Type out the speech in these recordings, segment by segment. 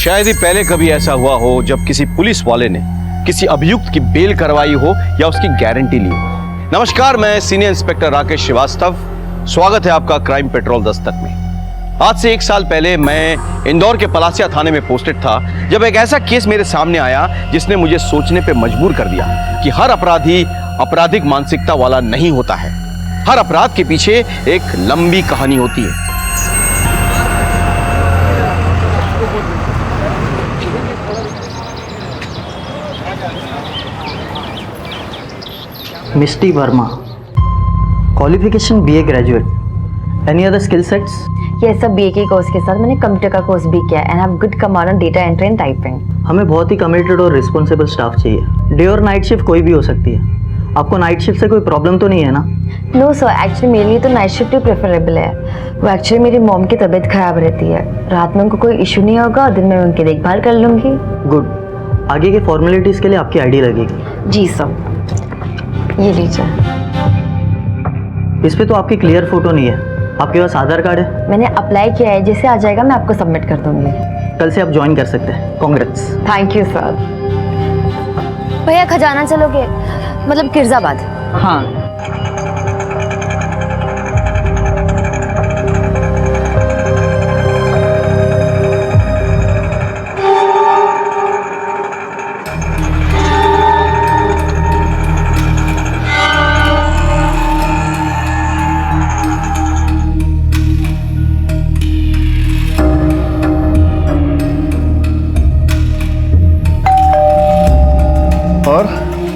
शायद ही पहले कभी ऐसा हुआ हो जब किसी पुलिस वाले ने किसी अभियुक्त की बेल करवाई हो या उसकी गारंटी ली हो। नमस्कार, मैं सीनियर इंस्पेक्टर राकेश श्रीवास्तव। स्वागत है आपका क्राइम पेट्रोल दस्तक में। आज से 1 साल पहले मैं इंदौर के पलासिया थाने में पोस्टेड था जब एक ऐसा केस मेरे सामने आया जिसने मुझे सोचने पे मजबूर कर दिया कि हर अपराधी आपराधिक मानसिकता वाला नहीं होता है। हर अपराध के पीछे एक लंबी कहानी होती है। Misti Verma, qualification BA graduate, any other skill sets? ये सब बीए के कोर्स के साथ मैंने कंप्यूटर का कोर्स भी किया and have good command on data entry and typing. हमें बहुत ही कमिटेड और रिस्पॉन्सिबल स्टाफ चाहिए। डे और नाइट शिफ्ट कोई भी हो सकती है। आपको नाइट शिफ्ट से कोई प्रॉब्लम तो नहीं है ना? नो सर, एक्चुअली मेरे लिए तो नाइट शिफ्ट ही प्रेफरेबल है। वो एक्चुअली मेरी मॉम की तबीयत खराब रहती है, रात में उनको कोई इशू नहीं होगा और दिन में उनकी देखभाल कर लूँगी। गुड। आगे की फॉर्मेलिटीज़ के लिए आपकी आईडी लगेगी। जी सर, ये लीजिए। इस पे तो आपकी क्लियर फोटो नहीं है। आपके पास आधार कार्ड है? मैंने अप्लाई किया है, जैसे आ जाएगा मैं आपको सबमिट कर दूंगी। कल से आप ज्वाइन कर सकते हैं। कांग्रेट्स। Thank you sir. भैया खजाना चलोगे? मतलब किरजाबाद। हाँ। और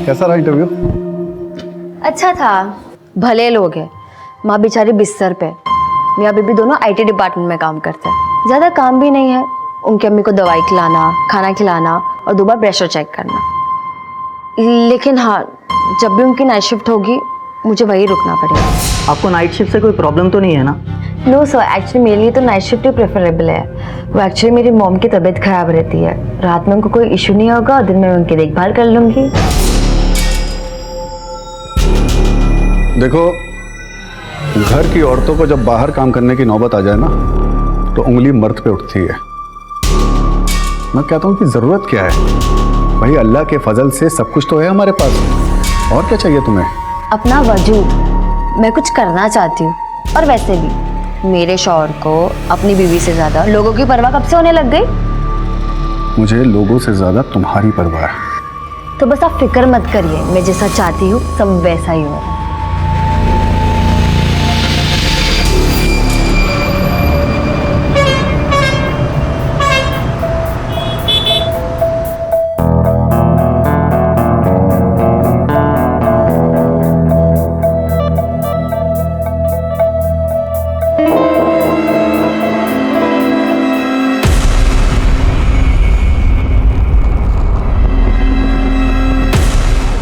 कैसा रहा इंटरव्यू? अच्छा था, भले लोग हैं। माँ बेचारी बिस्तर पे, मियाँ बीबी दोनों आईटी डिपार्टमेंट में काम करते हैं। ज़्यादा काम भी नहीं है। उनकी अम्मी को दवाई खिलाना, खाना खिलाना और 2 बार प्रेशर चेक करना। लेकिन हाँ, जब भी उनकी नाइट शिफ्ट होगी मुझे वहीं रुकना पड़ेगा। आपको नाइट शिफ्ट से कोई प्रॉब्लम तो नहीं है ना? नो सर, एक्चुअली मेरे लिए तो नाइट शिफ्ट ही प्रेफरेबल है। वो एक्चुअली मेरी मॉम की तबीयत खराब रहती है, रात में उनको कोई इशू नहीं होगा और दिन में उनकी देखभाल कर लूँगी। देखो, घर की औरतों को जब बाहर काम करने की नौबत आ जाए ना तो उंगली मर्द पे उठती है। मैं कहता हूँ कि जरूरत क्या है भाई, अल्लाह के फजल से सब कुछ तो है हमारे पास, और क्या चाहिए तुम्हें? अपना वजूद मैं कुछ करना चाहती हूँ। और वैसे भी मेरे शौहर को अपनी बीवी से ज्यादा लोगों की परवाह कब से होने लग गई? मुझे लोगों से ज्यादा तुम्हारी परवाह है। तो बस आप फिक्र मत करिए, मैं जैसा चाहती हूँ सब वैसा ही हो।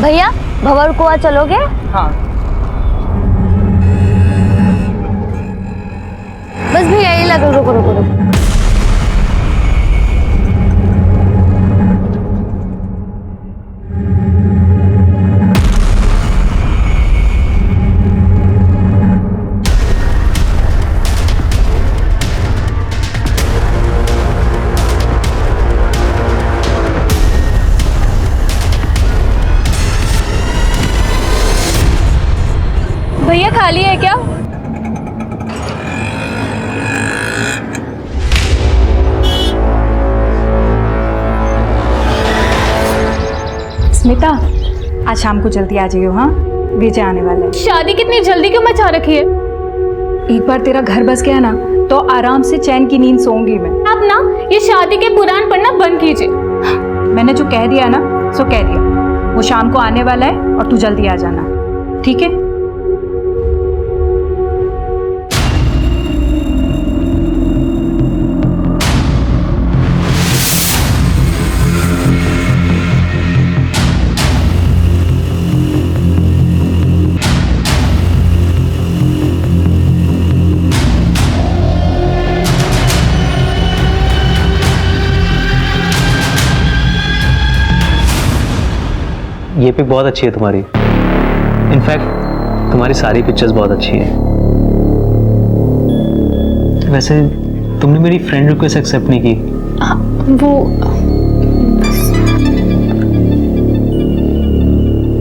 भैया भंवर कुआं चलोगे? हाँ। बस भैया यही लगा। रुको रुको रुको। भैया खाली है क्या? स्मिता, आज शाम को जल्दी आ जाइयो। हाँ, विजय आने वाला है। शादी कितनी जल्दी क्यों मचा रखी है? एक बार तेरा घर बस गया ना तो आराम से चैन की नींद सोऊंगी मैं। आप ना ये शादी के पुराण पढ़ना बंद कीजिए। मैंने जो कह दिया ना सो कह दिया। वो शाम को आने वाला है और तू जल्दी आ जाना, ठीक है? ये पिक बहुत अच्छी है तुम्हारी। इनफैक्ट तुम्हारी सारी पिक्चर्स बहुत अच्छी हैं। वैसे तुमने मेरी फ्रेंड रिक्वेस्ट एक्सेप्ट नहीं की, वो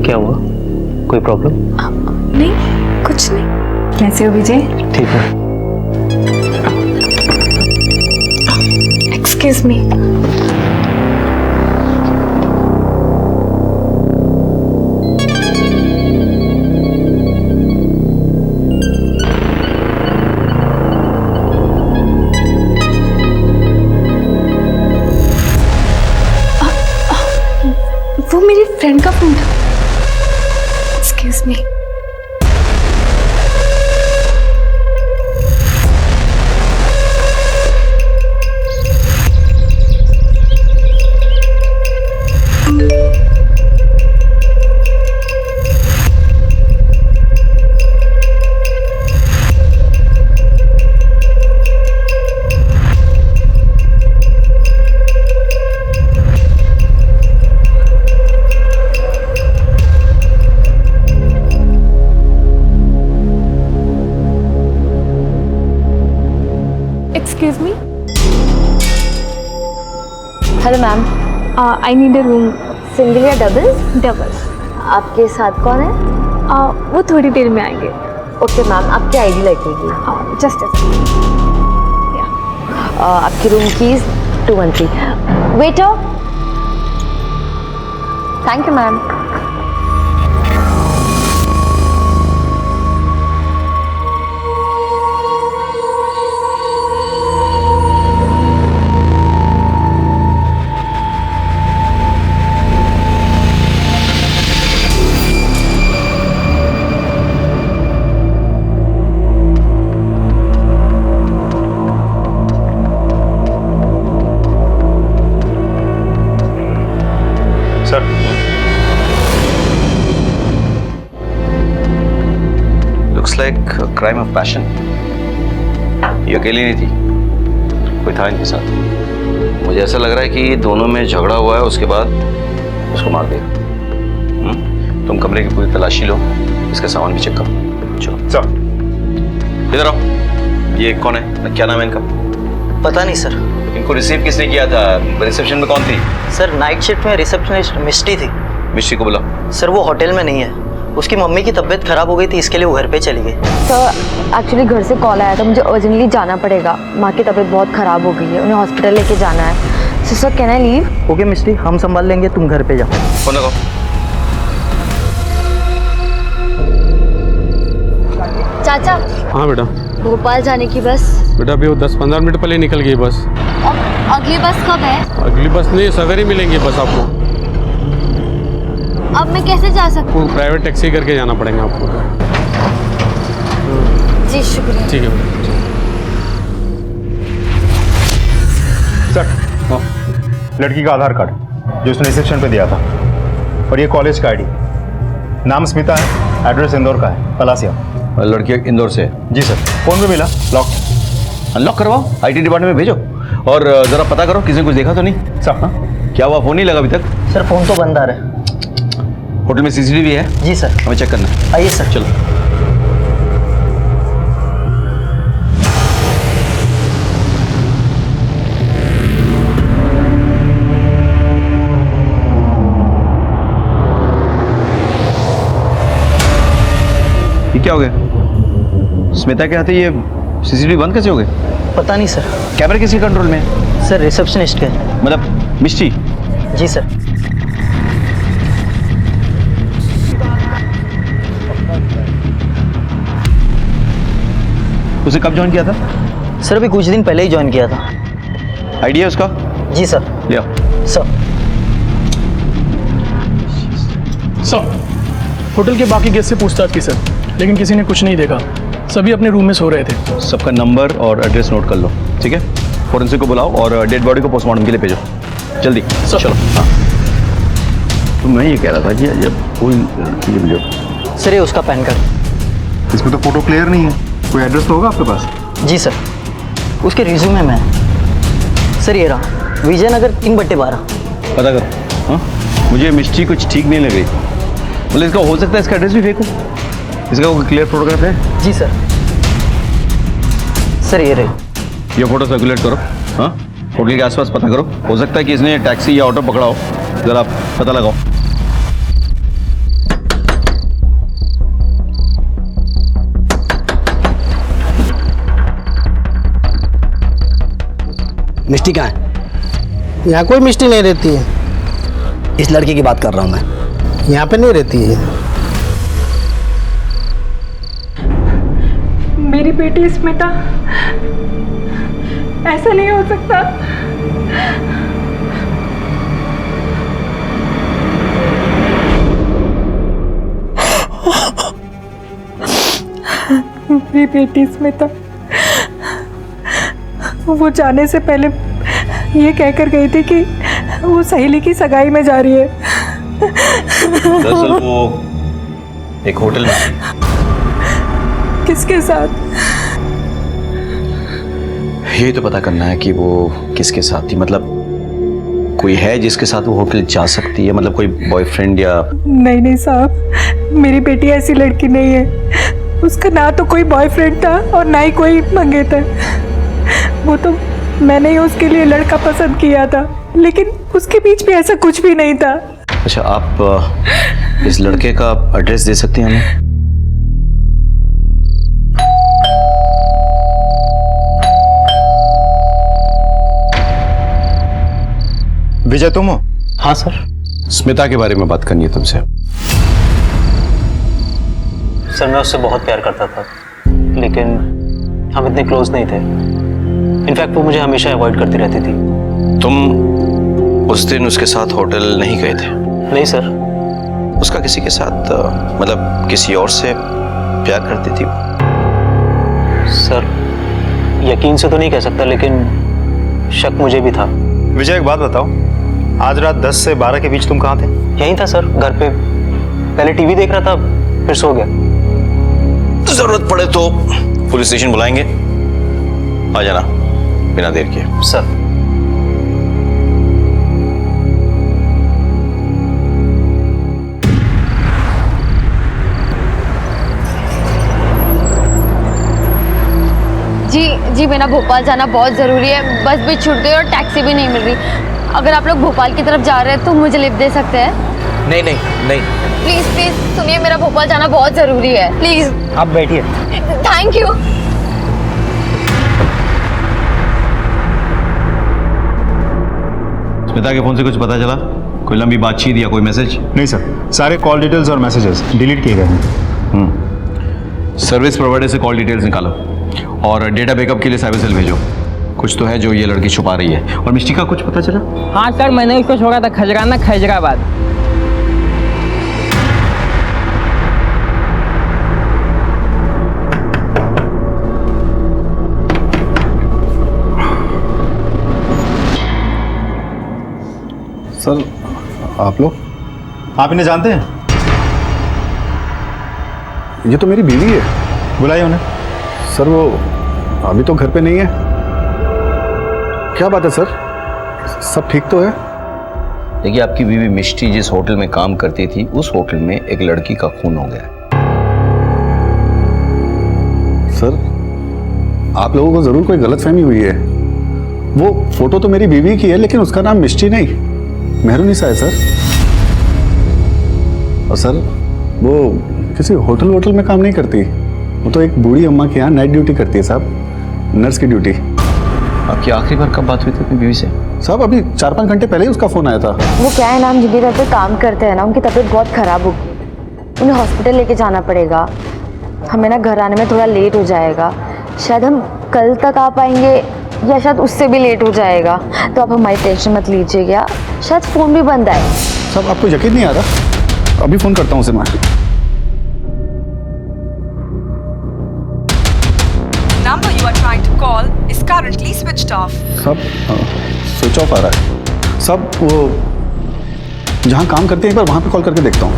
क्या हुआ? कोई प्रॉब्लम? नहीं, कुछ नहीं। कैसे हो विजय? ठीक है। Excuse me. वो मेरी फ्रेंड का फोन था। Excuse me. Excuse me. Hello ma'am, I need a room. Single या डबल? Double. आपके साथ कौन है? वो थोड़ी देर में आएंगे. ओके मैम, आपकी आईडी लगेगी। Just a second. आपकी room keys 213। Waiter, thank you ma'am. Sir, looks like crime of passion. ये अकेली नहीं थी, कोई था इनके साथ। मुझे ऐसा लग रहा है कि दोनों में झगड़ा हुआ है, उसके बाद उसको मार दिया। तुम कमरे की पूरी तलाशी लो, इसका सामान भी चेक करो। चलो सर, इधर आओ। ये कौन है, क्या नाम है इनका? पता नहीं सर। इनको रिसीव किसने किया था? रिसेप्शन में कौन थी? सर नाइट शिफ्ट में रिसेप्शनिस्ट मिष्टी थी। मिस्ट्री को बुलाओ। सर वो होटल में नहीं है, उसकी मम्मी की तबीयत खराब हो गई थी, इसके लिए वो घर पे चली गई। सर एक्चुअली घर से कॉल आया था, मुझे अर्जेंटली जाना पड़ेगा। माँ की तबीयत बहुत ख़राब हो गई है, उन्हें हॉस्पिटल लेके जाना है। So sir can I leave? Okay Mishti, हम संभाल लेंगे, तुम घर पे जाओ। फोन लगाओ। चाचा, हाँ बेटा। भोपाल जाने की बस। बेटा अभी वो 10-15 मिनट पहले निकल गई बस। अगली बस कब है? अगली बस नहीं, सवेरे मिलेंगी बस आपको। अब मैं कैसे जा सकती हूँ? प्राइवेट टैक्सी करके जाना पड़ेगा आपको। जी शुक्रिया। ठीक है बेटा। सर, लड़की का आधार कार्ड जो उसने रिसेप्शन पे दिया था, और ये कॉलेज का आईडी। नाम स्मिता है, एड्रेस इंदौर का है, तलासिया। लड़की इंदौर से है? जी सर। फोन पे मिला, लॉक। अनलॉक करवाओ, आईटी डिपार्टमेंट में भेजो, और जरा पता करो किसी ने कुछ देखा तो नहीं। सर। हाँ? क्या हुआ, फोन नहीं लगा अभी तक? सर फोन तो बंद आ रहा है। होटल में सीसीटीवी है? जी सर। हमें चेक करना है। आइए सर। चलो। ये क्या हो गया? स्मिता के हाथ ये सीसीटीवी बंद कैसे हो गए? पता नहीं सर। कैमरा किसी कंट्रोल में है? सर रिसेप्शनिस्ट का। मतलब मिष्टी? जी सर। उसे कब ज्वाइन किया था? सर अभी कुछ दिन पहले ही ज्वाइन किया था। आइडिया उसका? जी सर। ले आओ। सर सर, होटल के बाकी गेस्ट से पूछताछ की सर, लेकिन किसी ने कुछ नहीं देखा। सभी अपने रूम में सो रहे थे। सबका नंबर और एड्रेस नोट कर लो, ठीक है? फोरेंसिक को बुलाओ और डेड बॉडी को पोस्टमार्टम के लिए भेजो, जल्दी। चलो। हाँ, तो मैं ये कह रहा था कि जब कोई लड़की जो सर ये उसका पैन कार्ड। इसमें तो फोटो क्लियर नहीं है, कोई एड्रेस तो होगा आपके पास? जी सर, उसके रिज्यूमे में है। सर ये रहा, विजयनगर 3/12। पता करो। हाँ, मुझे मिस्ट्री कुछ ठीक नहीं लग रही। मतलब इसका हो सकता है इसका एड्रेस भी फेक हो। इसका कोई क्लियर फोटोग्राफ है? जी सर। सर ये रही। ये फोटो सर्कुलेट करो। हाँ, होटल के आसपास पता करो, हो सकता है कि इसने टैक्सी या ऑटो पकड़ा हो, जरा पता लगाओ। मिष्टी कहाँ है? यहाँ कोई मिष्टी नहीं रहती है। इस लड़की की बात कर रहा हूँ मैं, यहाँ पे नहीं रहती है। मेरी बेटी स्मिता, ऐसा नहीं हो सकता। मेरी बेटी स्मिता वो जाने से पहले ये कहकर गई थी कि वो सहेली की सगाई में जा रही है। दरअसल वो एक होटल में। किसके साथ? ये तो पता करना है कि वो किसके साथ थी, मतलब कोई है जिसके साथ वो होटल जा सकती है, मतलब कोई बॉयफ्रेंड या। नहीं साहब, मेरी बेटी ऐसी लड़की नहीं है। उसका ना तो कोई बॉयफ्रेंड था और ना ही कोई मंगेतर। वो तो मैंने ही उसके लिए लड़का पसंद किया था, लेकिन उसके बीच भी ऐसा कुछ भी नहीं था। अच्छा, आप इस लड़के का एड्रेस दे सकती हैं हमें? विजय तुम हो? हाँ सर। स्मिता के बारे में बात करनी है तुमसे। सर मैं उससे बहुत प्यार करता था, लेकिन हम इतने क्लोज नहीं थे। इनफैक्ट वो मुझे हमेशा अवॉइड करती रहती थी। तुम उस दिन उसके साथ होटल नहीं गए थे? नहीं सर। उसका किसी के साथ मतलब किसी और से प्यार करती थी वो? सर यकीन से तो नहीं कह सकता, लेकिन शक मुझे भी था। विजय एक बात बताओ, आज रात 10 से 12 के बीच तुम कहाँ थे? यहीं था सर, घर पे। पहले टीवी देख रहा था, फिर सो गया। जरूरत पड़े तो पुलिस स्टेशन बुलाएंगे, आ जाना बिना देर के। सर जी मेरा भोपाल जाना बहुत ज़रूरी है। बस भी छूट गई और टैक्सी भी नहीं मिल रही। अगर आप लोग भोपाल की तरफ जा रहे हैं तो मुझे लिफ्ट दे सकते हैं? नहीं नहीं नहीं, प्लीज़ प्लीज़ सुनिए, मेरा भोपाल जाना बहुत ज़रूरी है, प्लीज़। आप बैठिए। Thank you. स्मिता के फोन से कुछ पता चला? कोई लंबी बातचीत या कोई मैसेज? नहीं सर, सारे कॉल डिटेल्स और मैसेजेस डिलीट किए गए हैं। सर्विस प्रोवाइडर से कॉल डिटेल्स निकालो और डेटा बैकअप के लिए साइबर सेल भेजो। कुछ तो है जो ये लड़की छुपा रही है। और मिष्टी का कुछ पता चला? हाँ सर, मैंने उसको छोड़ा था खजराना खैजराबाद। सर आप लोग? आप इन्हें जानते हैं? ये तो मेरी बीवी है। बुलाइए उन्हें। सर वो अभी तो घर पे नहीं है। क्या बात है सर, सब ठीक तो है? देखिए, आपकी बीवी मिष्टी जिस होटल में काम करती थी, उस होटल में एक लड़की का खून हो गया। सर आप लोगों को जरूर कोई गलतफहमी हुई है। वो फोटो तो मेरी बीवी की है, लेकिन उसका नाम मिष्टी नहीं, मेहरुनिसा है सर। और सर वो किसी होटल वोटल में काम नहीं करती, वो तो एक बूढ़ी अम्मा के यहाँ नाइट ड्यूटी करती है साहब, नर्स की ड्यूटी। आपकी आखिरी बार कब बात हुई थी अपनी बीवी से? साहब अभी 4-5 घंटे पहले ही उसका फोन आया था। वो क्या है ना, हम जिनकी तरफ से काम करते हैं ना, उनकी तबीयत बहुत ख़राब हो गई। उन्हें हॉस्पिटल लेके जाना पड़ेगा। हमें ना घर आने में थोड़ा लेट हो जाएगा। शायद हम कल तक आ पाएंगे या शायद उससे भी लेट हो जाएगा। तो आप हमारी टेंशन मत लीजिएगा, शायद फ़ोन भी बंद आए। साहब आपको यकीन नहीं आ रहा? अभी फ़ोन करता हूँ उसे मैं। Number you are trying to call is currently switched off. सब स्विच ऑफ आ रहा है। सब वो जहाँ काम करते हैं एक बार वहाँ पे कॉल करके देखता हूँ।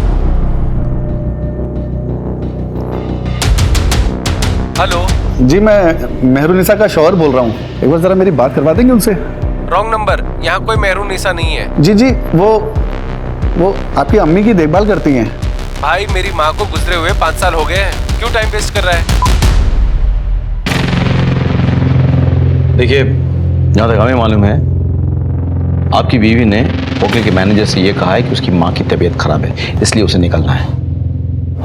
हेलो जी मैं मेहरुनिसा का शौहर बोल रहा हूँ, एक बार ज़रा मेरी बात करवा देंगे उनसे? रॉन्ग नंबर, यहाँ कोई मेहरुनिसा नहीं है। जी वो आपकी अम्मी की देखभाल करती हैं। भाई मेरी माँ को गुजरे हुए 5 साल हो गए हैं, क्यों टाइम वेस्ट कर रहा है? देखिए, जहाँ तक हमें मालूम है आपकी बीवी ने होटल के मैनेजर से यह कहा है कि उसकी माँ की तबीयत खराब है, इसलिए उसे निकलना है।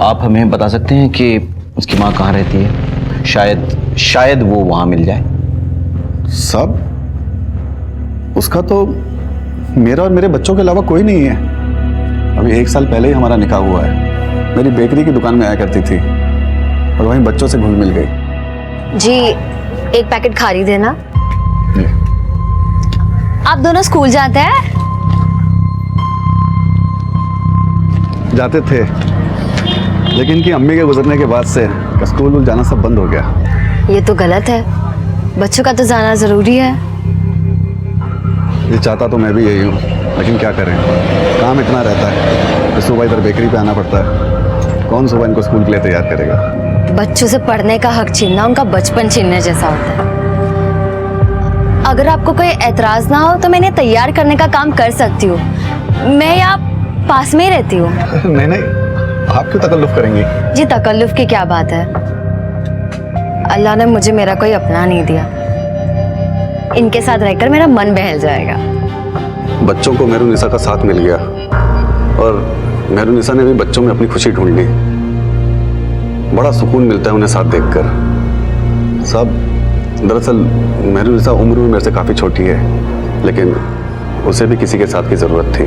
आप हमें बता सकते हैं कि उसकी माँ कहाँ रहती है? शायद वो वहाँ मिल जाए। सब उसका तो मेरा और मेरे बच्चों के अलावा कोई नहीं है। अभी 1 साल पहले ही हमारा निकाह हुआ है। मेरी बेकरी की दुकान में आया करती थी और वहीं बच्चों से घुल मिल गई। जी, एक पैकेट खारी देना। आप दोनों स्कूल जाते हैं? जाते थे, लेकिन कि अम्मी के गुजरने के बाद से स्कूल जाना सब बंद हो गया। ये तो गलत है, बच्चों का तो जाना जरूरी है। ये चाहता तो मैं भी यही हूँ, लेकिन क्या करें, काम इतना रहता है कि सुबह इधर बेकरी पे आना पड़ता है। कौन सुबह इनको स्कूल के लिए तैयार करेगा? बच्चों से पढ़ने का हक छीनना उनका बचपन छीनने जैसा होता है। अगर आपको कोई एतराज ना हो तो मैं इन्हें तैयार करने का काम कर सकती हूँ। मैं यहाँ पास में ही रहती हूँ। नहीं, आप क्यों तकल्लुफ करेंगी? जी, तकल्लुफ की क्या बात है? अल्लाह ने मुझे मेरा कोई अपना नहीं दिया। इनके साथ रहकर मेरा मन बहल जाएगा। बच्चों को मेहरुनिसा का साथ मिल गया और मेहरुनिसा ने भी बच्चों में अपनी खुशी ढूंढ ली। बड़ा सुकून मिलता है उन्हें साथ देखकर। सब दरअसल मेहरुनिसा उम्र में मेरे से काफ़ी छोटी है, लेकिन उसे भी किसी के साथ की ज़रूरत थी।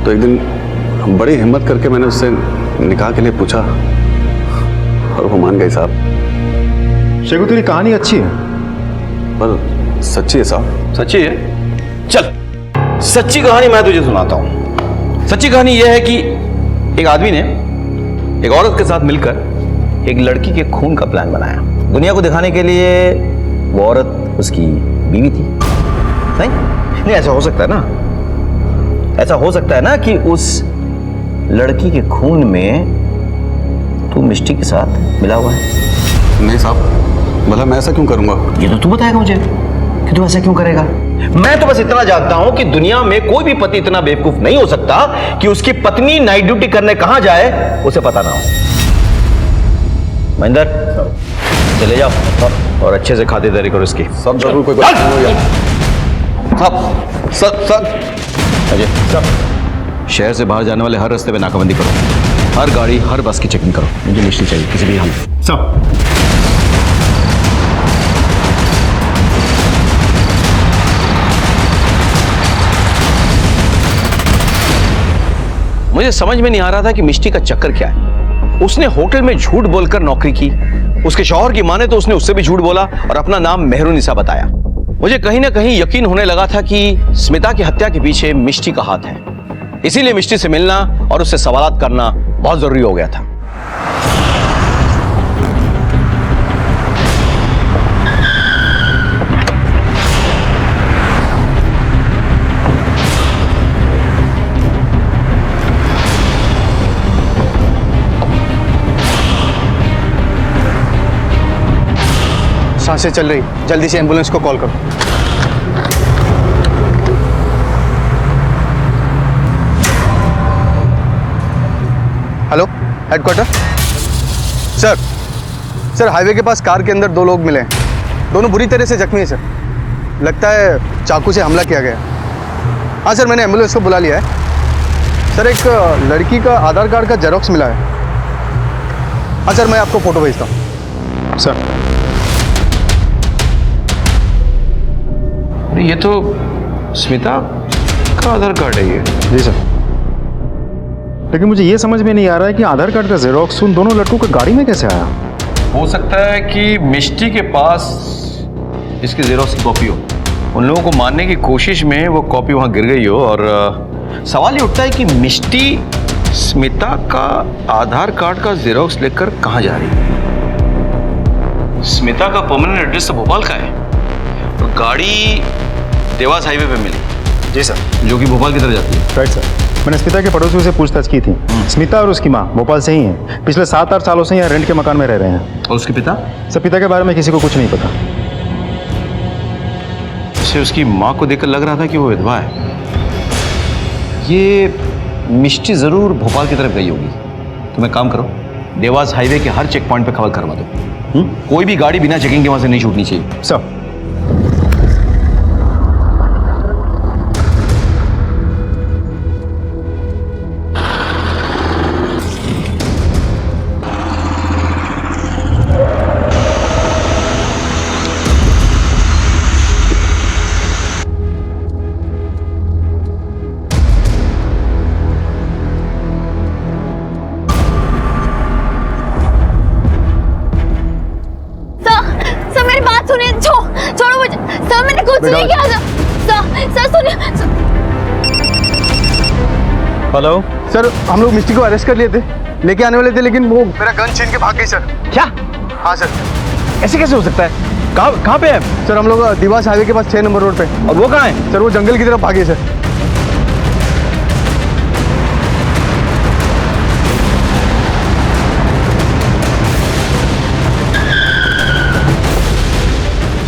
तो एक दिन बड़ी हिम्मत करके मैंने उससे निकाह के लिए पूछा और वो मान गई साहब। शेखू, तेरी कहानी अच्छी है पर सच्ची है साहब। सच्ची है? चल, सच्ची कहानी मैं तुझे सुनाता हूं। सच्ची कहानी यह है कि एक आदमी ने एक औरत के साथ मिलकर एक लड़की के खून का प्लान बनाया। दुनिया को दिखाने के लिए वो औरत उसकी बीवी थी। नहीं, ऐसा हो सकता है ना, ऐसा हो सकता है ना कि उस लड़की के खून में तू मिष्टी के साथ मिला हुआ है। नहीं साहब, भला मैं ऐसा क्यों करूंगा? ये तो तू बताएगा मुझे कि तू ऐसा क्यों करेगा। मैं तो बस इतना जानता हूं कि दुनिया में कोई भी पति इतना बेवकूफ नहीं हो सकता कि उसकी पत्नी नाइट ड्यूटी करने कहां जाए उसे पता ना हो। महेंद्र, चले जाओ और अच्छे से खातिरदारी करो इसकी। सब जरूर कोई सब अजय, सब शहर से बाहर जाने वाले हर रास्ते पे नाकाबंदी करो। हर गाड़ी, हर बस की चेकिंग करो। मुझे मिष्टी चाहिए किसी भी हालत में। सब। मुझे समझ में नहीं आ रहा था कि मिष्टी का चक्कर क्या है। उसने होटल में झूठ बोलकर नौकरी की। उसके शौहर की माने तो उसने उससे भी झूठ बोला और अपना नाम मेहरुनिसा बताया। मुझे कहीं ना कहीं यकीन होने लगा था कि स्मिता की हत्या के पीछे मिष्टी का हाथ है। इसीलिए मिष्टी से मिलना और उससे सवालात करना बहुत जरूरी हो गया था। सांसें चल रही, जल्दी से एम्बुलेंस को कॉल करो। Hello, headquarter. सर, हाईवे के पास कार के अंदर 2 लोग मिले हैं। दोनों बुरी तरह से जख्मी हैं सर। लगता है चाकू से हमला किया गया। हाँ सर, मैंने एम्बुलेंस को बुला लिया है। सर, एक लड़की का आधार कार्ड का जेरोक्स मिला है। हाँ सर, मैं आपको फोटो भेजता हूँ। सर, ये तो स्मिता का आधार कार्ड है ये। जी सर, लेकिन मुझे ये समझ में नहीं आ रहा है कि आधार कार्ड का जेरोक्स उन दोनों लड़कों की गाड़ी में कैसे आया। हो सकता है कि मिष्टी के पास इसकी जेरोक्स की कॉपी हो। उन लोगों को मारने की कोशिश में वो कॉपी वहां गिर गई हो। और सवाल ये उठता है कि मिष्टी स्मिता का आधार कार्ड का जेरोक्स लेकर कहां जा रही है। स्मिता का परमानेंट एड्रेस तो भोपाल का है और गाड़ी देवास हाईवे पे मिली। जी सर, जो कि भोपाल की तरफ जाती है। Right sir. मैंने स्मिता के पड़ोसियों से पूछताछ की थी। स्मिता और उसकी माँ भोपाल से ही हैं। पिछले 7-8 सालों से यहाँ रेंट के मकान में रह रहे हैं। और उसके पिता? सर, पिता के बारे में किसी को कुछ नहीं पता। उसे उसकी माँ को देखकर लग रहा था कि वो विधवा है। ये मिष्टी जरूर भोपाल की तरफ गई होगी। तुम एक काम करो, देवास हाईवे के हर चेक पॉइंट पे खबर करवा दो। कोई भी गाड़ी बिना चेकिंग के वहां से नहीं छूटनी चाहिए। सर। नहीं किया सर सुनिए। हेलो सर हम लोग मिस्टी को अरेस्ट कर लिए थे, लेके आने वाले थे, लेकिन वो मेरा गन छीन के भाग गई सर। क्या? हाँ सर। ऐसे कैसे हो सकता है? कहाँ पे है? सर हम लोग दिवास हाईवे के पास 6 नंबर रोड पे। और वो कहाँ है? सर वो जंगल की तरफ भागे सर।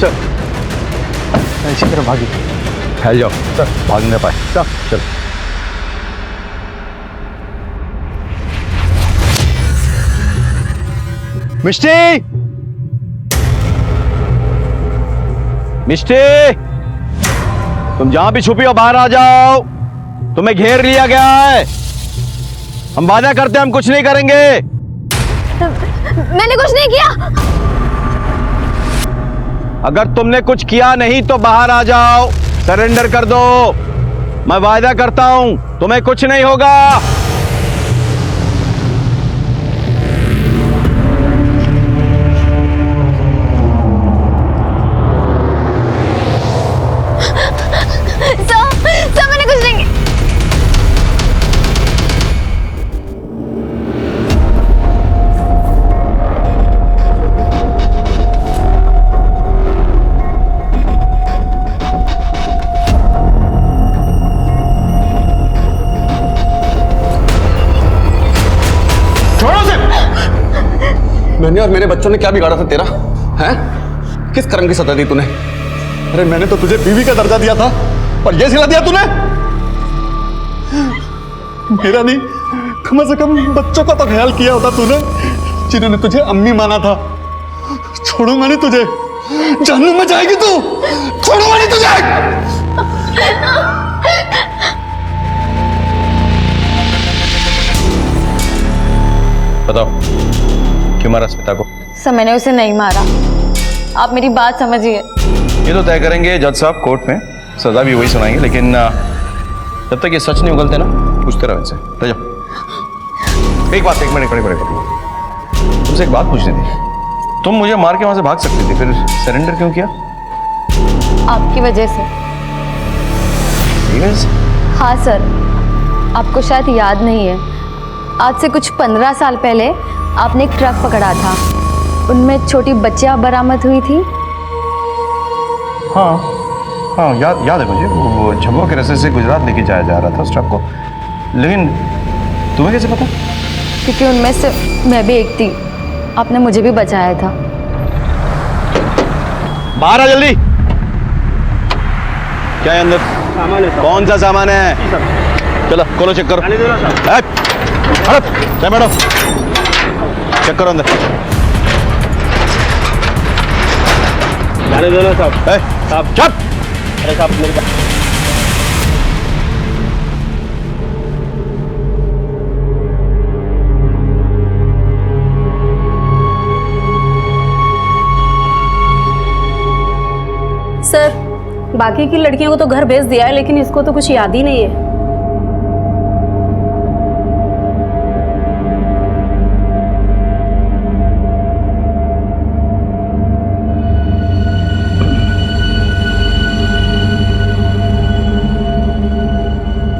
सर इसी तरफ भागी। फैल जाओ सर, भाग नहीं पाए सर। चल। मिष्टी, मिष्टी, तुम जहां भी छुपी हो बाहर आ जाओ। तुम्हें घेर लिया गया है। हम वादा करते हैं हम कुछ नहीं करेंगे। मैंने कुछ नहीं किया। अगर तुमने कुछ किया नहीं तो बाहर आ जाओ, सरेंडर कर दो। मैं वादा करता हूं तुम्हें कुछ नहीं होगा। सर मैंने कुछ नहीं किया। मैंने और मेरे बच्चों ने क्या बिगाड़ा था तेरा? हैं? किस कर्म की सजा दी तूने? अरे मैंने तो तुझे बीवी का दर्जा दिया था और ये सिला दिया तूने? मेरा नहीं, कम से कम बच्चों का तो ख्याल किया होता तूने, जिन्होंने तुझे अम्मी माना था। छोड़ूंगा नहीं तुझे, जहन्नुम में जाएगी तू। छोड़ूंगा नहीं तुझे। बताओ क्यों मारा स्मिता को? सर मैंने उसे नहीं मारा, आप मेरी बात समझिए। ये तो तय करेंगे जज साहब कोर्ट में, सजा भी वही सुनाएंगे, लेकिन जब तक ये सच नहीं उगलते ना, पूछते रहो इनसे। ले जाओ। एक मिनट खड़े तुमसे एक बात पूछनी थी। तुम मुझे मार के वहां से भाग सकती थी, फिर सरेंडर क्यों किया? आपकी वजह से। हाँ सर, आपको शायद याद नहीं है, आज से कुछ 15 साल पहले आपने एक ट्रक पकड़ा था, उनमें छोटी बच्चियां बरामद हुई थी। हाँ याद है मुझे। वो झब्बों के रास्ते से गुजरात लेके जाया जा रहा था उस ट्रक को। लेकिन तुम्हें कैसे पता? क्योंकि उनमें से मैं भी एक थी, आपने मुझे भी बचाया था। बाहर आ जल्दी। क्या है अंदर? सामान है। कौन सा सामान है? चलो खोलो, चेक करो। बैठो, चेक करो अंदर। जाने दो ना साहब। चुप। अरे साहब मेरे पास सर, बाकी की लड़कियों को तो घर भेज दिया है, लेकिन इसको तो कुछ याद ही नहीं है।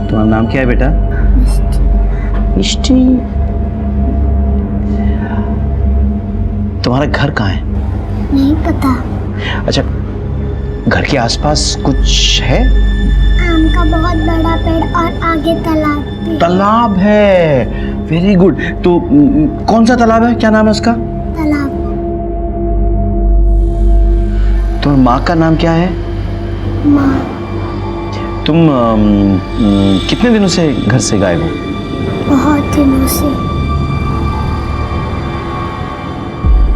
तुम्हारा नाम क्या है बेटा? मिष्टी। तुम्हारा घर कहाँ है? नहीं पता। अच्छा, घर के आसपास कुछ है? आम का बहुत बड़ा पेड़ और आगे तालाब भी। तालाब है, वेरी गुड। तो कौन सा तालाब है, क्या नाम है उसका? तालाब। तुम्हारी माँ का नाम क्या है? माँ। तुम कितने दिनों से घर से गायब हो? बहुत दिनों से।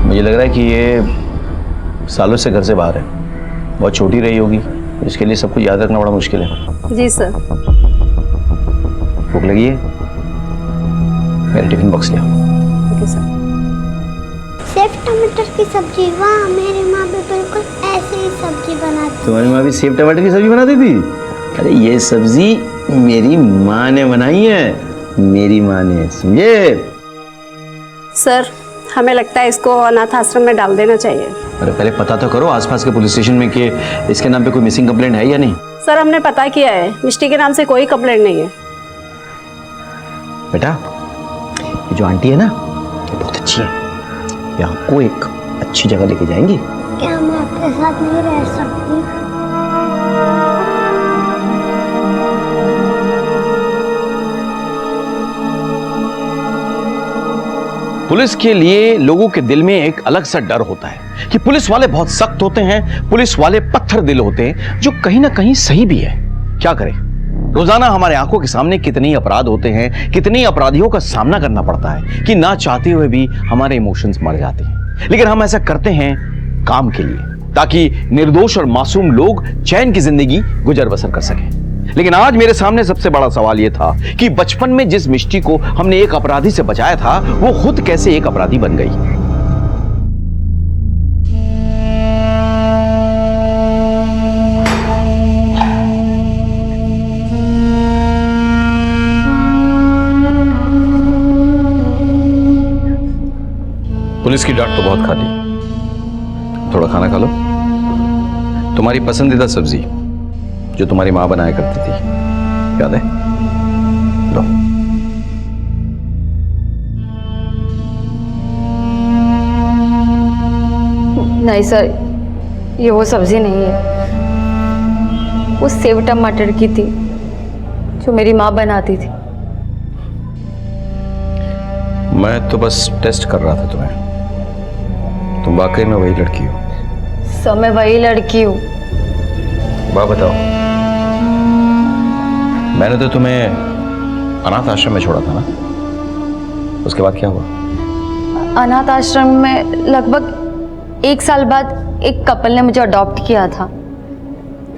मुझे लग रहा है कि ये सालों से घर से बाहर है, बहुत छोटी रही होगी, इसके लिए सब कुछ याद रखना बड़ा मुश्किल है। जी सर। भूख लगी है? मेरे टिफिन बॉक्स ले आओ। Okay sir. सेव टमाटर की सब्जी, वाह, मेरी माँ भी बिल्कुल ऐसे ही सब्जी बनाती। तुम्हारी माँ भी सेव टमाटर की सब्जी बनाती थी? अरे ये सब्जी मेरी माँ ने बनाई है, मेरी माँ ने, समझे? सर, हमें लगता है इसको अनाथ आश्रम में डाल देना चाहिए। अरे पहले पता तो करो आसपास के पुलिस स्टेशन में कि इसके नाम पे कोई मिसिंग कंप्लेंट है या नहीं। सर हमने पता किया है, मिष्टी के नाम से कोई कंप्लेंट नहीं है। बेटा ये जो आंटी है ना ये बहुत अच्छी है, ये आपको एक अच्छी जगह लेके जाएंगी। क्या मैं आपके साथ नहीं रह सकती? पुलिस के लिए लोगों के दिल में एक अलग सा डर होता है कि पुलिस वाले बहुत सख्त होते हैं, पुलिस वाले पत्थर दिल होते हैं, जो कहीं ना कहीं सही भी है। क्या करें, रोजाना हमारे आंखों के सामने कितने अपराध होते हैं, कितने अपराधियों का सामना करना पड़ता है कि ना चाहते हुए भी हमारे इमोशंस मर जाते हैं। लेकिन हम ऐसा करते हैं काम के लिए, ताकि निर्दोष और मासूम लोग चैन की जिंदगी गुजर बसर कर सकें। लेकिन आज मेरे सामने सबसे बड़ा सवाल यह था कि बचपन में जिस मिष्टी को हमने एक अपराधी से बचाया था, वो खुद कैसे एक अपराधी बन गई। पुलिस की डांट तो बहुत खा ली, थोड़ा खाना खा लो। तुम्हारी पसंदीदा सब्जी जो तुम्हारी माँ बनाया करती थी, याद है? लो। नहीं सर, ये वो सब्जी नहीं है, वो सेव टमाटर की थी जो मेरी माँ बनाती थी। मैं तो बस टेस्ट कर रहा था तुम्हें, तुम वाकई में वही लड़की हो। सर मैं वही लड़की हूँ। बात बताओ, मैंने तो तुम्हें अनाथ आश्रम में छोड़ा था ना, उसके बाद क्या हुआ? अनाथ आश्रम में लगभग 1 साल बाद एक कपल ने मुझे अडॉप्ट किया था।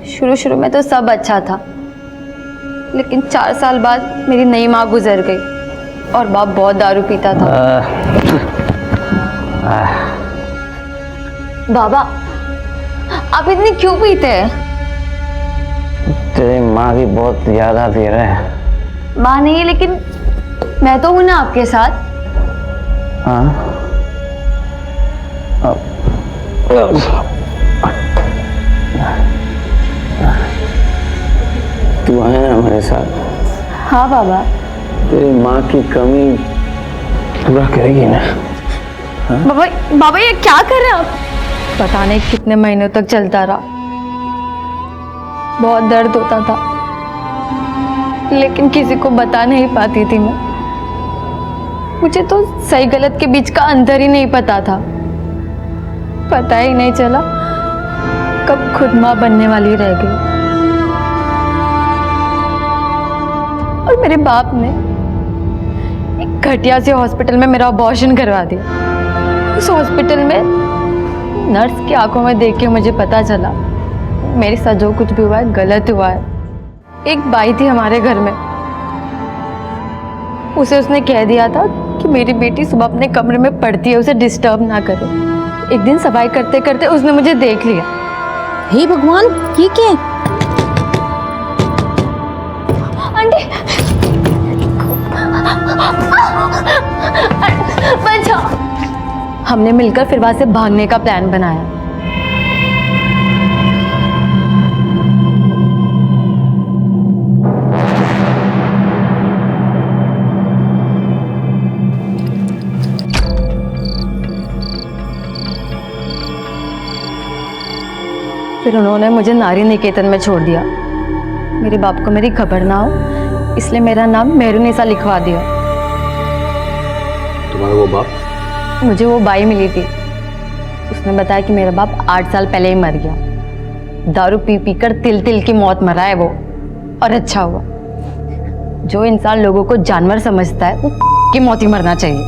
शुरू में तो सब अच्छा था, लेकिन 4 साल बाद मेरी नई माँ गुजर गई और बाप बहुत दारू पीता था। बाबा आप इतनी क्यों पीते हैं? तेरी माँ की बहुत याद आती है। माँ नहीं है, लेकिन मैं तो हूं ना आपके साथ। हाँ तू है ना मेरे साथ? हाँ बाबा। तेरी माँ की कमी पूरा करेगी ना? बाबा बाबा ये क्या कर रहे हैं आप? पता नहीं कितने महीनों तक चलता रहा, बहुत दर्द होता था, लेकिन किसी को बता नहीं पाती थी मैं। मुझे तो सही गलत के बीच का अंतर ही नहीं पता था। पता ही नहीं चला कब खुद माँ बनने वाली रह गई। और मेरे बाप ने एक घटिया से हॉस्पिटल में मेरा अबॉर्शन करवा दिया। उस हॉस्पिटल में नर्स की आंखों में देख के मुझे पता चला मेरे साथ जो कुछ भी हुआ है गलत हुआ है। एक बाई थी हमारे घर में, उसे उसने कह दिया था कि मेरी बेटी सुबह अपने कमरे में पढ़ती है, उसे डिस्टर्ब ना करे। एक दिन सफाई करते करते उसने मुझे देख लिया। हे भगवान, ये क्या? आंटी बचाओ। हमने मिलकर फिर वहां से भागने का प्लान बनाया। फिर उन्होंने मुझे नारी निकेतन में छोड़ दिया। मेरे बाप को मेरी खबर ना हो, इसलिए मेरा नाम मेहरुनिसा लिखवा दिया। तुम्हारा वो बाप? मुझे वो बाई मिली थी, उसने बताया कि मेरा बाप 8 साल पहले ही मर गया। दारू पी पी कर तिल तिल की मौत मरा है वो, और अच्छा हुआ। जो इंसान लोगों को जानवर समझता है वो की मौत ही मरना चाहिए।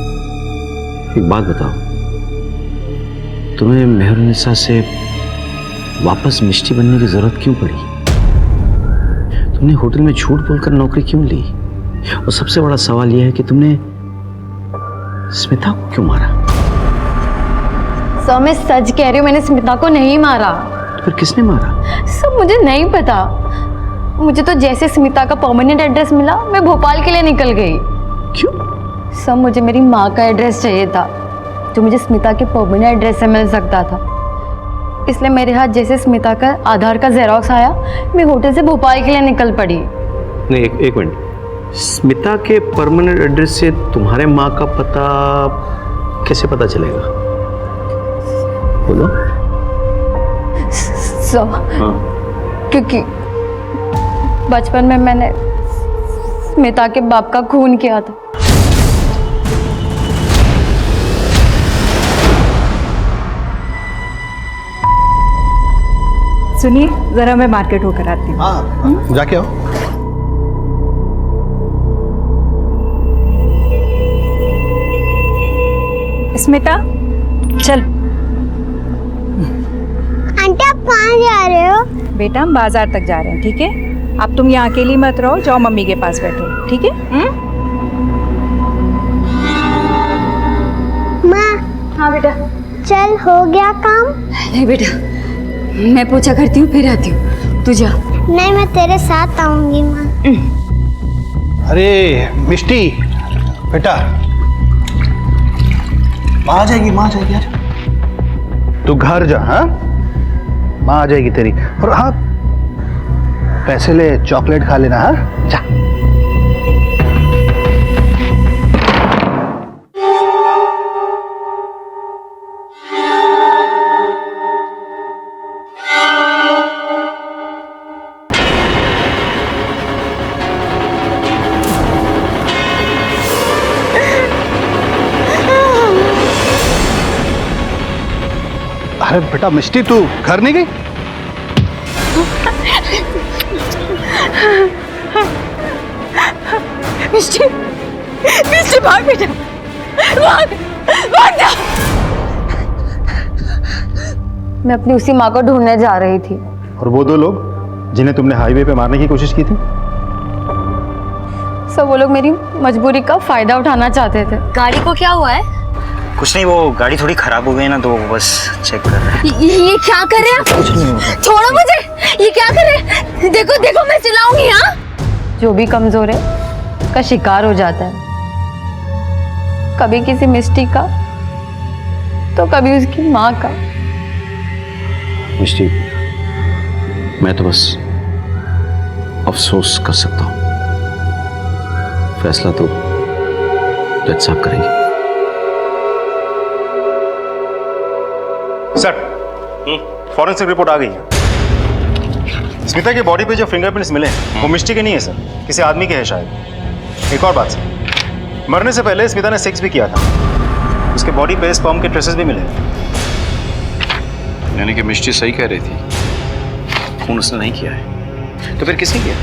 एक बात बताओ, तुम्हें मेहरुनिसा से वापस मिष्टी बनने की जरूरत क्यों पड़ी? तुमने होटल में झूठ बोलकर नौकरी क्यों ली? और सबसे बड़ा सवाल यह है कि तुमने स्मिता को क्यों मारा? सर मैं सच कह रही हूँ, मैंने स्मिता को नहीं मारा। तो फिर किसने मारा? सर मुझे नहीं पता। मुझे तो जैसे स्मिता का परमानेंट एड्रेस मिला, मैं भोपाल के लिए निकल गई। क्यों? सर मुझे मेरी माँ का एड्रेस चाहिए था, जो मुझे स्मिता के परमानेंट एड्रेस से मिल सकता था। इसलिए मेरे हाथ जैसे स्मिता का आधार का जेरोक्स आया, मैं होटल से भोपाल के लिए निकल पड़ी। नहीं, एक मिनट। स्मिता के परमानेंट एड्रेस से तुम्हारे माँ का पता कैसे पता चलेगा? बोलो। हाँ। क्योंकि बचपन में मैंने स्मिता के बाप का खून किया था। सुनिए, जरा मैं मार्केट होकर आती हूँ। हाँ, जाके आओ। स्मिता, चल। आंटी आप कहाँ जा रहे हो? बेटा, हम बाजार तक जा रहे हैं, ठीक है? अब तुम यहाँ अकेली मत रहो, जाओ मम्मी के पास बैठो, ठीक है? माँ। हाँ बेटा। चल, हो गया काम? नहीं बेटा, मैं पूछा करती हूँ फिर आती हूँ, तू जा। नहीं, मैं तेरे साथ आऊंगी माँ। अरे मिष्टी बेटा, माँ आ जाएगी, माँ आ जाएगी यार। तू घर जा, हाँ? माँ आ जाएगी तेरी। और हाँ, पैसे ले, चॉकलेट खा लेना, हाँ? जा। अरे बेटा मिष्टी, तू घर नहीं गई? मिष्टी, मिष्टी भाग बेटा, भाग, भाग जा। मैं अपनी उसी माँ को ढूंढने जा रही थी। और वो दो लोग जिन्हें तुमने हाईवे पे मारने की कोशिश की थी? सब वो लोग मेरी मजबूरी का फायदा उठाना चाहते थे। गाड़ी को क्या हुआ है? कुछ नहीं, वो गाड़ी थोड़ी खराब हो गई ना, तो वो बस चेक कर रहे हैं। ये क्या कर रहे हैं? छोड़ो मुझे, ये क्या कर रहे हैं? देखो देखो, मैं चिल्लाऊंगी। हाँ, जो भी कमजोर है उसका शिकार हो जाता है, कभी किसी मिष्टी का तो कभी उसकी माँ का। मिष्टी, मैं तो बस अफसोस कर सकता हूँ, फैसला तो जज साहब करेंगे। सर, फॉरेंसिक रिपोर्ट आ गई है। स्मिता की बॉडी पे जो फिंगरप्रिंट्स मिले हैं वो मिष्टी के नहीं है सर, किसी आदमी के हैं शायद। एक और बात सर, मरने से पहले स्मिता ने सेक्स भी किया था, उसके बॉडी पे स्पर्म के ट्रेसेस भी मिले। यानी कि मिष्टी सही कह रही थी, खून उसने नहीं किया है, तो फिर किसने किया?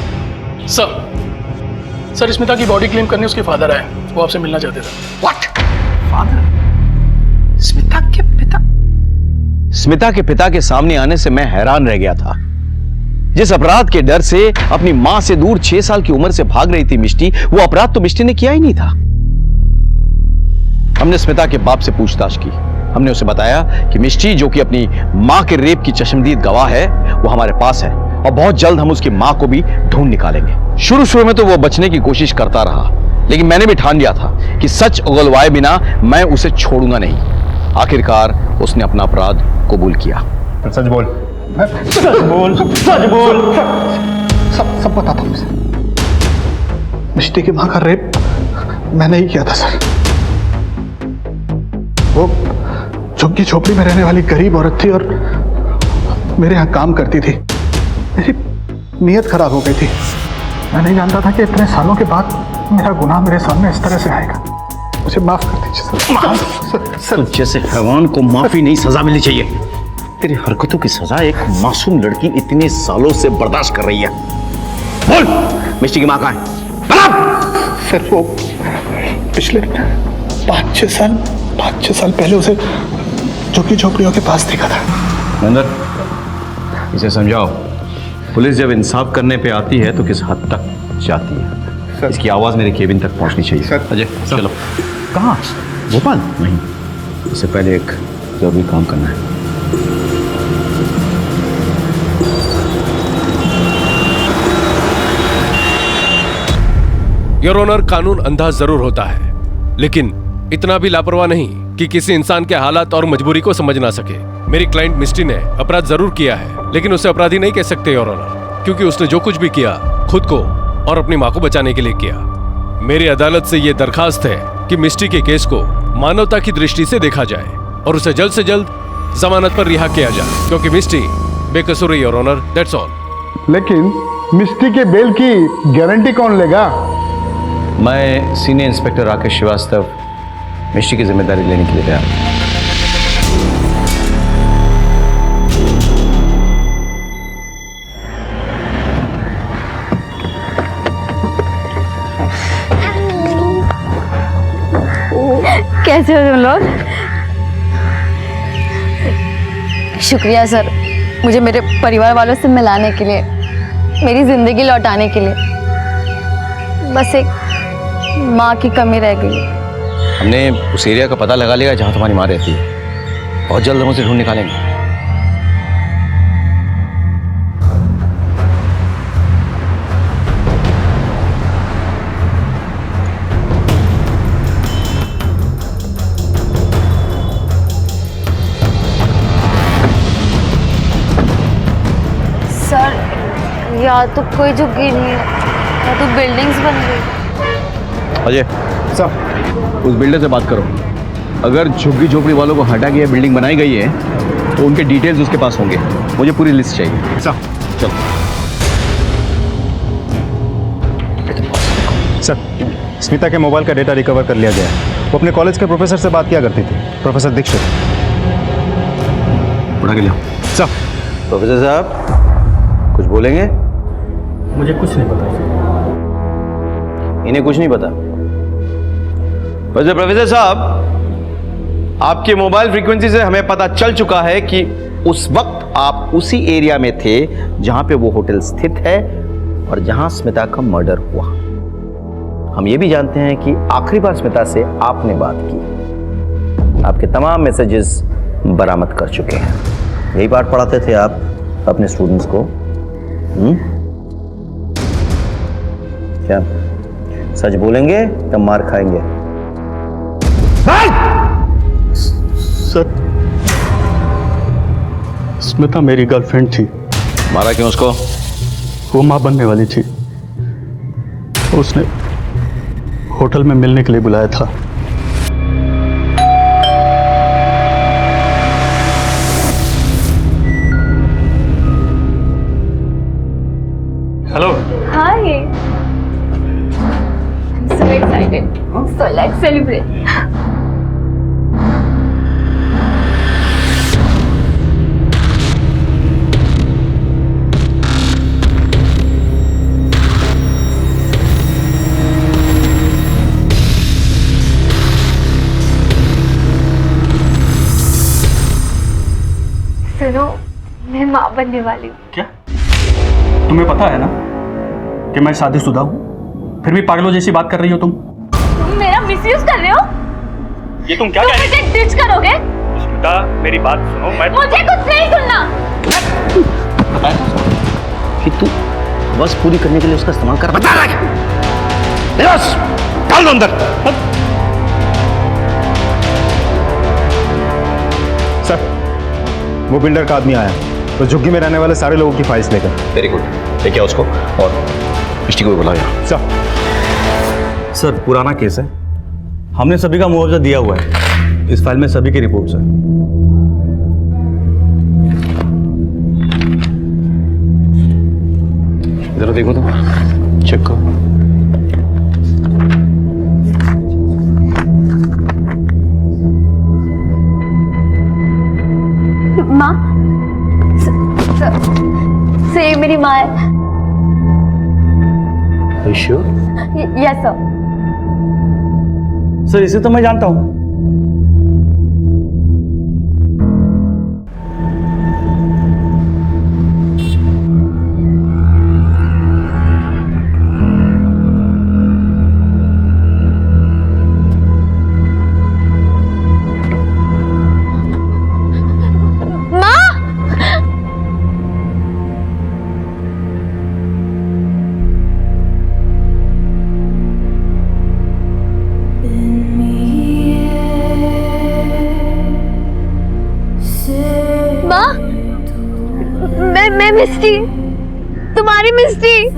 सर स्मिता की बॉडी क्लेम करने उसके फादर आए, वो आपसे मिलना चाहते थे। व्हाट? फादर? स्मिता के पिता? स्मिता के पिता के सामने आने से मैं हैरान रह गया था। जिस अपराध के डर से अपनी मां से दूर 6 साल की उम्र से भाग रही थी मिष्टी, वो अपराध तो मिष्टी ने किया ही नहीं था। हमने स्मिता के बाप से पूछताछ की। हमने उसे बताया कि मिष्टी, जो कि अपनी मां के रेप की चश्मदीद गवाह है, वो हमारे पास है और बहुत जल्द हम उसकी मां को भी ढूंढ निकालेंगे। शुरू में तो वो बचने की कोशिश करता रहा, लेकिन मैंने भी ठान लिया था कि सच उगलवाए बिना मैं उसे छोड़ूंगा नहीं। आखिरकार उसने अपना अपराध कबूल किया। सच बोल, सच बोल, सच बोल। सब पता था मुझे। मिष्टी की मां का रेप मैंने ही किया था सर। वो झुग्गी झोपड़ी में रहने वाली गरीब औरत थी और मेरे यहाँ काम करती थी। मेरी नीयत खराब हो गई थी। मैं नहीं जानता था कि इतने सालों के बाद मेरा गुनाह मेरे सामने इस तरह से आएगा। मुझे माफ कर दीजिए सर। तो जैसे हैवान को माफी नहीं, सजा मिलनी चाहिए। तेरी हरकतों की सजा एक मासूम लड़की इतने सालों से बर्दाश्त कर रही है। बोल, मिष्टी की मां कहाँ है? सर वो पिछले 5-6 साल पहले उसे झुग्गी झोपड़ियों के पास देखा था। महेंद्र, इसे समझाओ, पुलिस जब इंसाफ करने पे आती है तो किस हद तक जाती है। इसकी आवाज मेरे केबिन तक पहुंचनी चाहिए। सर, अजय चलो। कहाँ? भोपाल? नहीं, इससे पहले एक जरूरी काम करना है। योर ऑनर, कानून अंधा जरूर होता है, लेकिन इतना भी लापरवाह नहीं कि किसी इंसान के हालात और मजबूरी को समझ ना सके। मेरी क्लाइंट मिस्टी ने अपराध जरूर किया है, लेकिन उसे अपराधी नहीं कह सकते योर ऑनर, क्योंकि उसने जो कुछ भी किया खुद को और अपनी माँ को बचाने के लिए किया। मेरी अदालत से यह दरखास्त है कि मिस्टी के केस को मानवता की दृष्टि से देखा जाए और उसे जल्द से जल्द जमानत पर रिहा किया जाए, क्योंकि मिस्टी बेकसूर है योर ऑनर, दैट्स ऑल। लेकिन मिस्टी के बेल की गारंटी कौन लेगा? मैं सीनियर इंस्पेक्टर राकेश श्रीवास्तव मिस्टी की जिम्मेदारी लेने के लिए तैयार हूं। कैसे हो तुम लोग? शुक्रिया सर, मुझे मेरे परिवार वालों से मिलाने के लिए, मेरी जिंदगी लौटाने के लिए। बस एक माँ की कमी रह गई। हमने उस एरिया का पता लगा लिया जहां तुम्हारी माँ रहती है। बहुत जल्द हम उसे ढूंढ निकालेंगे। सर, या तो कोई झुग्गी नहीं है या तो बिल्डिंग्स बन गई। अजय सर, उस बिल्डर से बात करो। अगर झुग्गी झोपड़ी वालों को हटा के बिल्डिंग बनाई गई है तो उनके डिटेल्स उसके पास होंगे। मुझे पूरी लिस्ट चाहिए। सर चलो। सर, स्मिता के मोबाइल का डेटा रिकवर कर लिया गया है। वो अपने कॉलेज के प्रोफेसर से बात किया करती थी, प्रोफेसर दीक्षित। उठा के लिया। सर। प्रोफेसर साहब कुछ बोलेंगे? मुझे कुछ नहीं पता सर। इन्हें कुछ नहीं पता? वैसे प्रोफेसर साहब, आपके मोबाइल फ्रीक्वेंसी से हमें पता चल चुका है कि उस वक्त आप उसी एरिया में थे जहां पे वो होटल स्थित है और जहां स्मिता का मर्डर हुआ। हम ये भी जानते हैं कि आखिरी बार स्मिता से आपने बात की। आपके तमाम मैसेजेस बरामद कर चुके हैं। यही पाठ पढ़ाते थे आप अपने स्टूडेंट्स को? क्या सच बोलेंगे तब मार खाएंगे? सर, स्मिता मेरी गर्लफ्रेंड थी। मारा क्यों उसको? वो मां बनने वाली थी। उसने होटल में मिलने के लिए बुलाया था। Hello. Hi. I'm so excited. So let's celebrate. सुनो, मैं माँ बनने वाली हूँ। क्या? तुम्हें पता है ना कि मैं शादीशुदा हूँ, फिर भी पागलों जैसी बात कर रही हो तुम? तुम मेरा मिसयूज कर रहे हो? ये तुम क्या कह रही हो? मुझे डिच करोगे? स्मिता, मेरी बात सुनो। मुझे कुछ नहीं सुनना। कि तू बस पूरी करने के लिए उसका इस्तेमाल कर। बता रहा है। बस डाल दो अंदर। सर, वो बिल्डर का आदमी आया तो झुग्गी में रहने वाले सारे लोगों की फाइल्स लेकर। वेरी गुड, लेके आओ उसको और मिस्टी को बुलाओ यहाँ। सर, पुराना केस है, हमने सभी का मुआवजा दिया हुआ है। इस फाइल में सभी की रिपोर्ट्स हैं। जरा देखो तो, चेक करो। माँ, से ये मेरी माँ है। Sure? Yes sir. सर, इसे तो मैं जानता हूँ। माँ, मिस्टी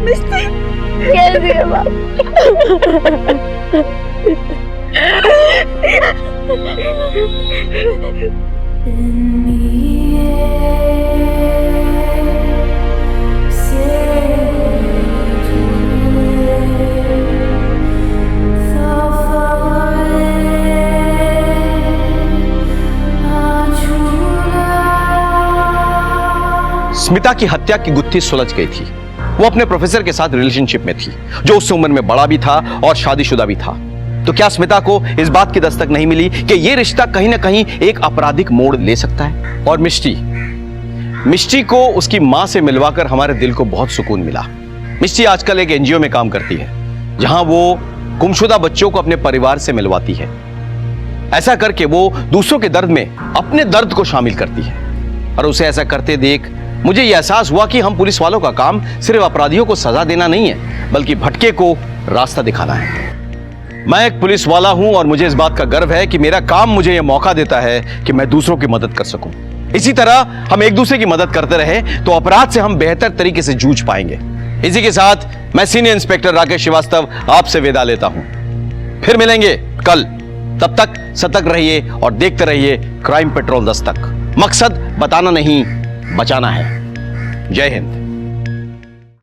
मिस्टी कैसी है बाप? स्मिता की हत्या की गुत्थी सुलझ गई थी। वो अपने प्रोफेसर के साथ रिलेशनशिप में थी, जो उस उम्र में बड़ा भी था और शादीशुदा भी था। तो क्या स्मिता को इस बात की दस्तक नहीं मिली कि यह रिश्ता कहीं ना कहीं एक आपराधिक मोड़ ले सकता है? और मिष्टी को उसकी मां से मिलवाकर हमारे दिल को बहुत सुकून मिला। मिष्टी आजकल एक एनजीओ में काम करती है, जहां वो गुमशुदा बच्चों को अपने परिवार से मिलवाती है। ऐसा करके वो दूसरों के दर्द में अपने दर्द को शामिल करती है। और उसे ऐसा करते देख मुझे यह एहसास हुआ कि हम पुलिस वालों का काम सिर्फ अपराधियों को सजा देना नहीं है, बल्कि भटके को रास्ता दिखाना है। मैं एक पुलिस वाला हूं और मुझे इस बात का गर्व है कि मेरा काम मुझे यह मौका देता है कि मैं दूसरों की मदद कर सकूं। इसी तरह हम एक दूसरे की मदद करते रहे तो अपराध से हम बेहतर तरीके से जूझ पाएंगे। इसी के साथ मैं सीनियर इंस्पेक्टर राकेश श्रीवास्तव आपसे विदा लेता हूं। फिर मिलेंगे कल। तब तक सतर्क रहिए और देखते रहिए क्राइम पेट्रोल दस्तक। मकसद बताना नहीं, बचाना है। जय हिंद।